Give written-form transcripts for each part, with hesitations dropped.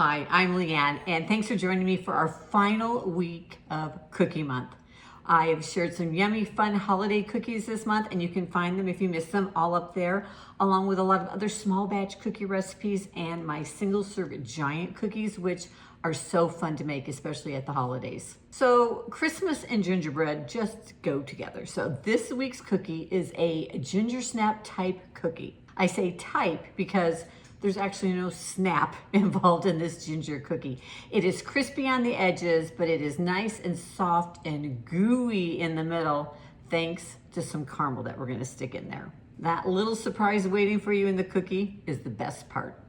Hi, I'm Leanne, and thanks for joining me for our final week of Cookie Month. I have shared some yummy, fun holiday cookies this month, and you can find them if you missed them all up there, along with a lot of other small batch cookie recipes and my single serve giant cookies, which are so fun to make, especially at the holidays. So Christmas and gingerbread just go together. So this week's cookie is a ginger snap type cookie. I say type because there's actually no snap involved in this ginger cookie. It is crispy on the edges, but it is nice and soft and gooey in the middle, thanks to some caramel that we're gonna stick in there. That little surprise waiting for you in the cookie is the best part.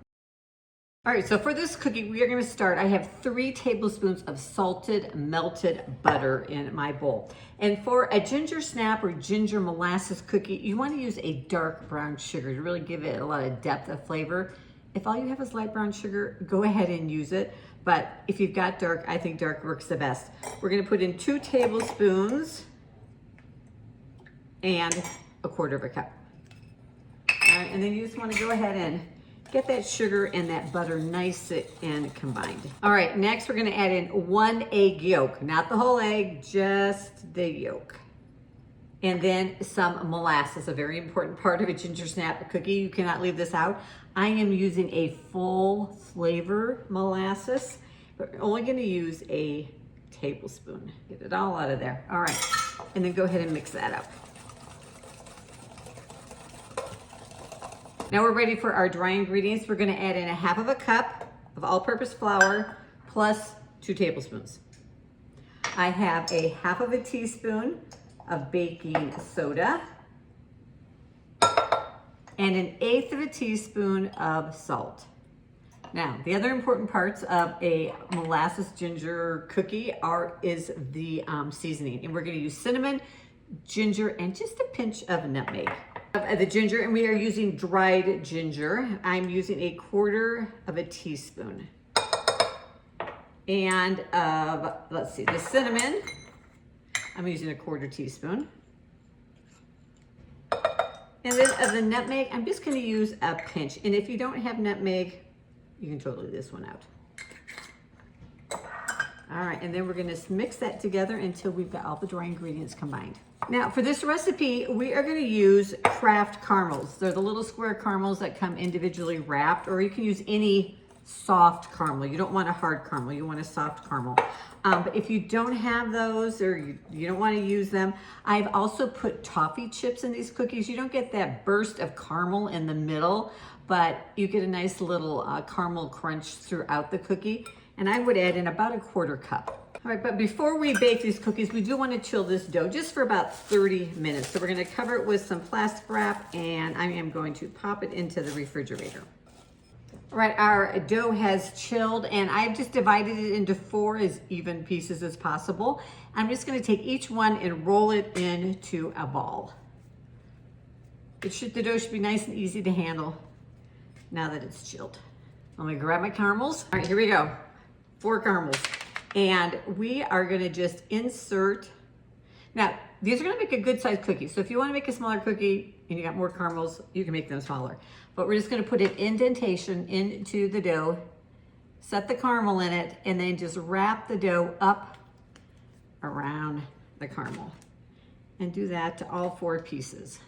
All right, so for this cookie, we are gonna start. I have 3 tablespoons of salted melted butter in my bowl. And for a ginger snap or ginger molasses cookie, you wanna use a dark brown sugar to really give it a lot of depth of flavor. If all you have is light brown sugar, go ahead and use it. But if you've got dark, I think dark works the best. We're gonna put in 2 tablespoons and 1/4 cup. All right, and then you just wanna go ahead and get that sugar and that butter nice and combined. All right, next we're gonna add in 1 egg yolk, not the whole egg, just the yolk. And then some molasses, a very important part of a ginger snap cookie. You cannot leave this out. I am using a full flavor molasses, but we're only gonna use a tablespoon. Get it all out of there. All right, and then go ahead and mix that up. Now we're ready for our dry ingredients. We're gonna add in 1/2 cup of all-purpose flour plus 2 tablespoons. I have a 1/2 teaspoon of baking soda and 1/8 teaspoon of salt. Now, the other important parts of a molasses ginger cookie is the seasoning. And we're gonna use cinnamon, ginger, and just a pinch of nutmeg. The ginger, and we are using dried ginger. I'm using 1/4 teaspoon. And let's see, the cinnamon, I'm using 1/4 teaspoon. And then of the nutmeg, I'm just gonna use a pinch. And if you don't have nutmeg, you can totally leave this one out. All right, and then we're gonna mix that together until we've got all the dry ingredients combined. Now for this recipe, we are gonna use Kraft caramels. They're the little square caramels that come individually wrapped, or you can use any soft caramel. You don't want a hard caramel, you want a soft caramel. But if you don't have those or you don't wanna use them, I've also put toffee chips in these cookies. You don't get that burst of caramel in the middle, but you get a nice little caramel crunch throughout the cookie. And I would add in about 1/4 cup. All right, but before we bake these cookies, we do want to chill this dough just for about 30 minutes. So we're going to cover it with some plastic wrap, and I am going to pop it into the refrigerator. All right, our dough has chilled, and I've just divided it into 4 as even pieces as possible. I'm just going to take each one and roll it into a ball. The dough should be nice and easy to handle now that it's chilled. I'm going to grab my caramels. All right, here we go. 4 caramels. And we are gonna just insert, now these are gonna make a good sized cookie. So if you wanna make a smaller cookie and you got more caramels, you can make them smaller. But we're just gonna put an indentation into the dough, set the caramel in it, and then just wrap the dough up around the caramel. And do that to all 4 pieces.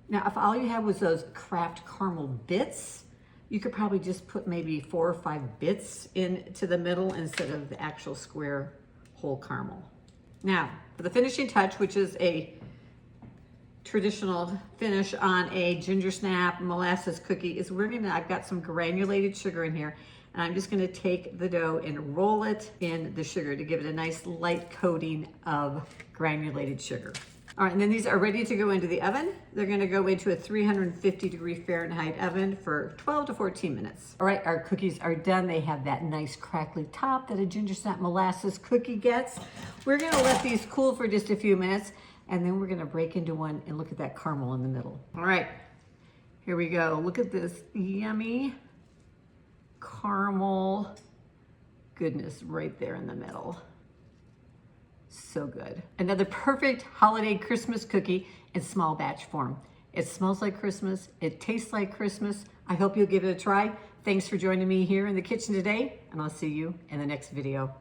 Now, if all you had was those Kraft caramel bits, you could probably just put maybe 4 or 5 bits into the middle instead of the actual square whole caramel. Now, for the finishing touch, which is a traditional finish on a ginger snap molasses cookie, is I've got some granulated sugar in here, and I'm just gonna take the dough and roll it in the sugar to give it a nice light coating of granulated sugar. All right, and then these are ready to go into the oven. They're gonna go into a 350-degree Fahrenheit oven for 12 to 14 minutes. All right, our cookies are done. They have that nice crackly top that a ginger snap molasses cookie gets. We're gonna let these cool for just a few minutes, and then we're gonna break into one and look at that caramel in the middle. All right, here we go. Look at this yummy caramel goodness right there in the middle. So good. Another perfect holiday Christmas cookie in small batch form. It smells like Christmas. It tastes like Christmas. I hope you'll give it a try. Thanks for joining me here in the kitchen today, and I'll see you in the next video.